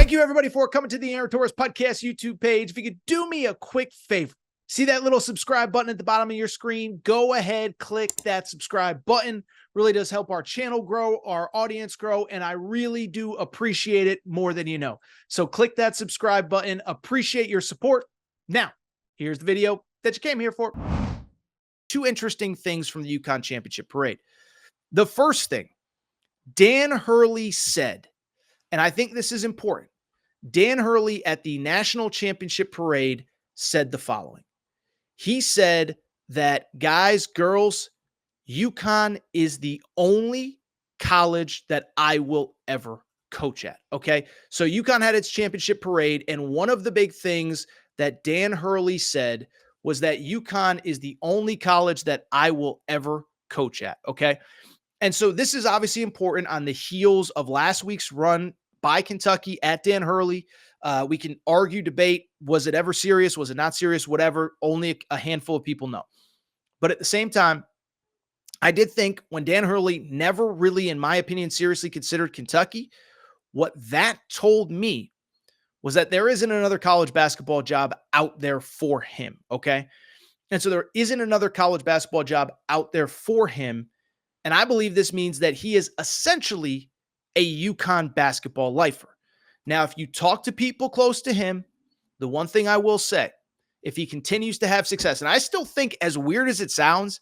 Thank you, everybody, for coming to the Aaron Torres Podcast YouTube page. If you could do me a quick favor, see that little subscribe button at the bottom of your screen? Go ahead, click that subscribe button. Really does help our channel grow, our audience grow, and I really do appreciate it more than you know. So click that subscribe button. Appreciate your support. Now, here's the video that you came here for. Two interesting things from the UConn Championship Parade. The first thing, Dan Hurley said, and I think this is important. Dan Hurley at the National Championship Parade said the following. He said that, guys, girls, UConn is the only college that I will ever coach at, okay? So UConn had its championship parade, and one of the big things that Dan Hurley said was that UConn is the only college that I will ever coach at, okay? And so this is obviously important on the heels of last week's run by Kentucky at Dan Hurley. We can argue, debate, was it ever serious? Was it not serious? Whatever. Only a handful of people know. But at the same time, I did think when Dan Hurley never really, in my opinion, seriously considered Kentucky, what that told me was that there isn't another college basketball job out there for him, okay? And so there isn't another college basketball job out there for him. And I believe this means that he is essentially a UConn basketball lifer. Now, if you talk to people close to him, the one thing I will say, if he continues to have success, and I still think, as weird as it sounds,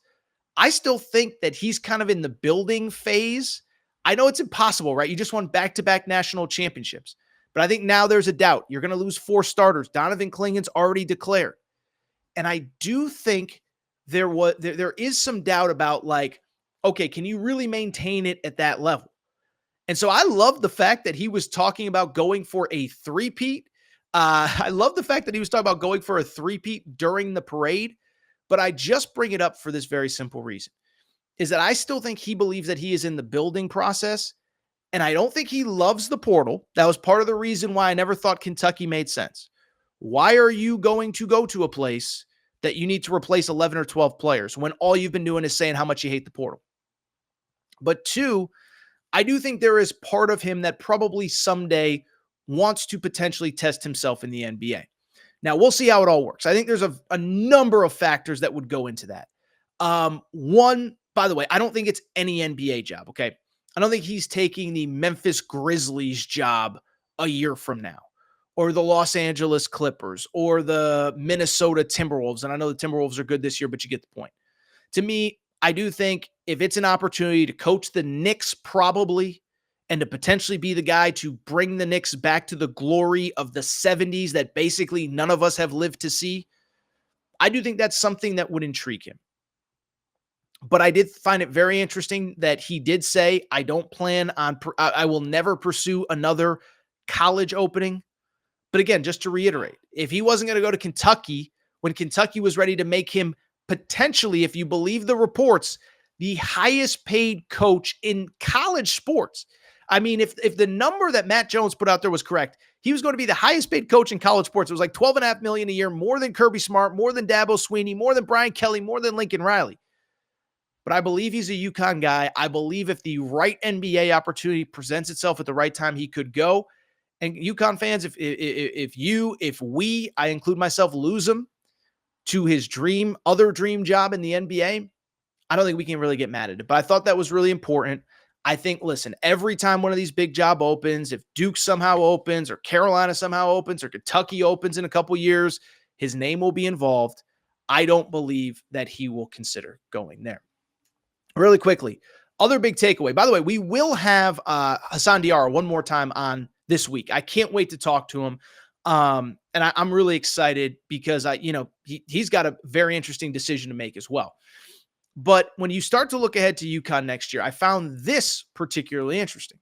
I still think that he's kind of in the building phase. I know it's impossible, right? You just won back-to-back national championships. But I think now there's a doubt. You're going to lose 4 starters. Donovan Clingan's already declared. And I do think there is some doubt about, like, okay, can you really maintain it at that level? And so I love the fact that he was talking about going for a three-peat. I love the fact that he was talking about going for a three-peat during the parade. But I just bring it up for this very simple reason, is that I still think he believes that he is in the building process. And I don't think he loves the portal. That was part of the reason why I never thought Kentucky made sense. Why are you going to go to a place that you need to replace 11 or 12 players when all you've been doing is saying how much you hate the portal? But two, I do think there is part of him that probably someday wants to potentially test himself in the NBA. Now, we'll see how it all works. I think there's a number of factors that would go into that. One, by the way, I don't think it's any NBA job, okay? I don't think he's taking the Memphis Grizzlies job a year from now, or the Los Angeles Clippers, or the Minnesota Timberwolves. And I know the Timberwolves are good this year, but you get the point. To me, I do think if it's an opportunity to coach the Knicks, probably, and to potentially be the guy to bring the Knicks back to the glory of the 70s that basically none of us have lived to see, I do think that's something that would intrigue him. But I did find it very interesting that he did say, I will never pursue another college opening. But again, just to reiterate, if he wasn't going to go to Kentucky when Kentucky was ready to make him potentially, if you believe the reports, the highest paid coach in college sports. I mean, if the number that Matt Jones put out there was correct, he was going to be the highest paid coach in college sports. It was like $12.5 million a year, more than Kirby Smart, more than Dabo Swinney, more than Brian Kelly, more than Lincoln Riley. But I believe he's a UConn guy. I believe if the right NBA opportunity presents itself at the right time, he could go. And UConn fans, if we, I include myself, lose him to his other dream job in the NBA, I don't think we can really get mad at it. But I thought that was really important. I think, listen, every time one of these big job opens, if Duke somehow opens, or Carolina somehow opens, or Kentucky opens in a couple years, his name will be involved. I don't believe that he will consider going there. Really quickly, other big takeaway. By the way, we will have Hassan Diarra one more time on this week. I can't wait to talk to him. And I'm really excited because he's got a very interesting decision to make as well. But when you start to look ahead to UConn next year, I found this particularly interesting.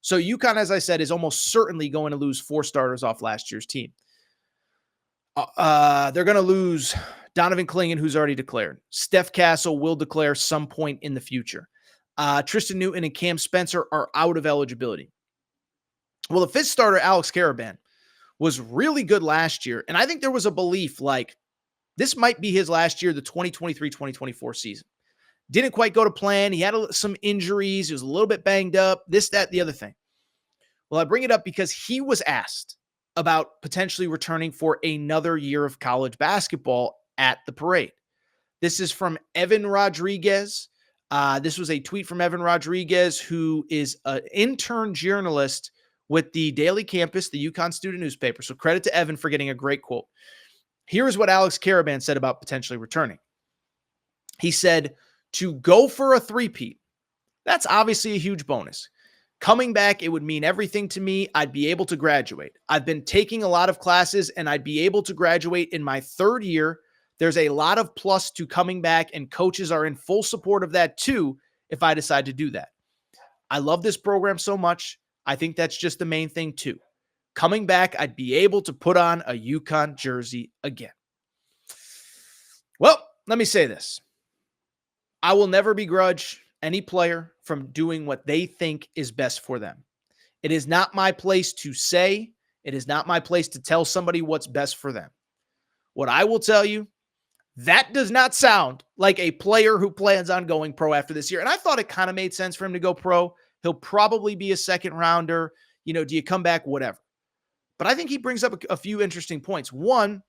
So UConn, as I said, is almost certainly going to lose 4 starters off last year's team. They're going to lose Donovan Clingan, who's already declared. Steph Castle will declare some point in the future. Tristan Newton and Cam Spencer are out of eligibility. Well, the 5th starter, Alex Karaban, was really good last year. And I think there was a belief like this might be his last year, the 2023-2024 season. Didn't quite go to plan. He had some injuries. He was a little bit banged up, this, that, the other thing. Well, I bring it up because he was asked about potentially returning for another year of college basketball at the parade. This is from Evan Rodriguez. This was a tweet from Evan Rodriguez, who is an intern journalist with the Daily Campus, the UConn student newspaper. So credit to Evan for getting a great quote. Here is what Alex Karaban said about potentially returning. He said, to go for a three-peat, that's obviously a huge bonus. Coming back, it would mean everything to me. I'd be able to graduate. I've been taking a lot of classes, and I'd be able to graduate in my third year. There's a lot of plus to coming back, and coaches are in full support of that too if I decide to do that. I love this program so much. I think that's just the main thing too. Coming back, I'd be able to put on a UConn jersey again. Well, let me say this. I will never begrudge any player from doing what they think is best for them. It is not my place to say, it is not my place to tell somebody what's best for them. What I will tell you, that does not sound like a player who plans on going pro after this year. And I thought it kind of made sense for him to go pro. He'll probably be a second rounder. You know, do you come back? Whatever. But I think he brings up a few interesting points. One,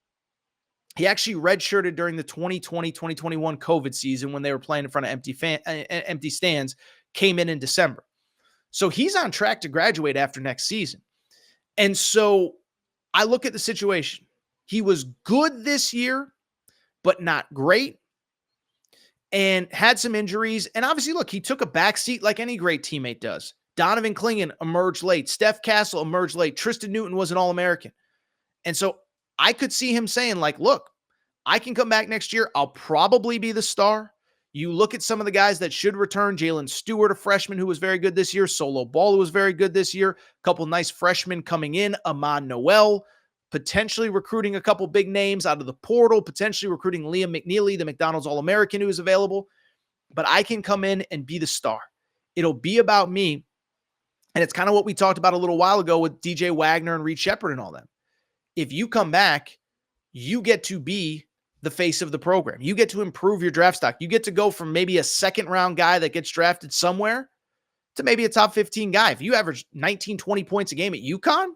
he actually redshirted during the 2020-2021 COVID season when they were playing in front of empty stands, came in December. So he's on track to graduate after next season. And so I look at the situation. He was good this year, but not great, and had some injuries. And obviously, look, he took a backseat like any great teammate does. Donovan Clingan emerged late. Steph Castle emerged late. Tristan Newton was an All-American. And so I could see him saying, like, look, I can come back next year. I'll probably be the star. You look at some of the guys that should return. Jalen Stewart, a freshman who was very good this year. Solo Ball, who was very good this year. A couple nice freshmen coming in. Amon Noel, potentially recruiting a couple big names out of the portal. Potentially recruiting Liam McNeely, the McDonald's All-American who is available. But I can come in and be the star. It'll be about me. And it's kind of what we talked about a little while ago with DJ Wagner and Reed Shepherd and all them. If you come back, you get to be the face of the program. You get to improve your draft stock. You get to go from maybe a second round guy that gets drafted somewhere to maybe a top 15 guy. If you average 19, 20 points a game at UConn,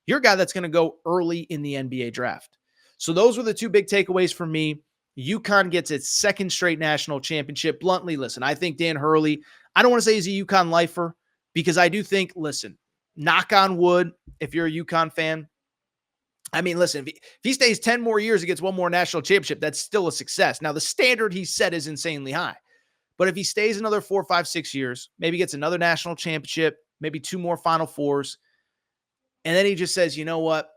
you're a guy that's going to go early in the NBA draft. So those were the two big takeaways for me. UConn gets its second straight national championship. Bluntly, listen, I think Dan Hurley, I don't want to say he's a UConn lifer because I do think, listen, knock on wood, if you're a UConn fan, I mean, listen, if he stays 10 more years and gets one more national championship, that's still a success. Now, the standard he set is insanely high. But if he stays another 4, 5, 6 years, maybe gets another national championship, maybe 2 more Final Fours, and then he just says, you know what?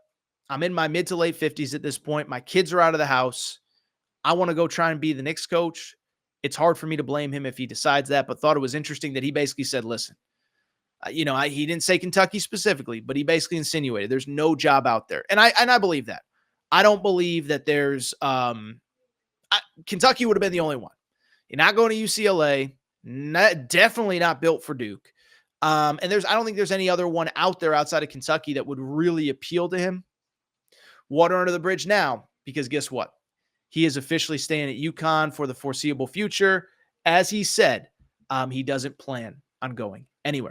I'm in my mid to late 50s at this point. My kids are out of the house. I want to go try and be the Knicks coach. It's hard for me to blame him if he decides that, but thought it was interesting that he basically said, listen, he didn't say Kentucky specifically, but he basically insinuated there's no job out there. And I believe that. I don't believe that there's Kentucky would have been the only one. You're not going to UCLA, definitely not built for Duke. And I don't think there's any other one out there outside of Kentucky that would really appeal to him. Water under the bridge now, because guess what? He is officially staying at UConn for the foreseeable future. As he said, he doesn't plan on going anywhere.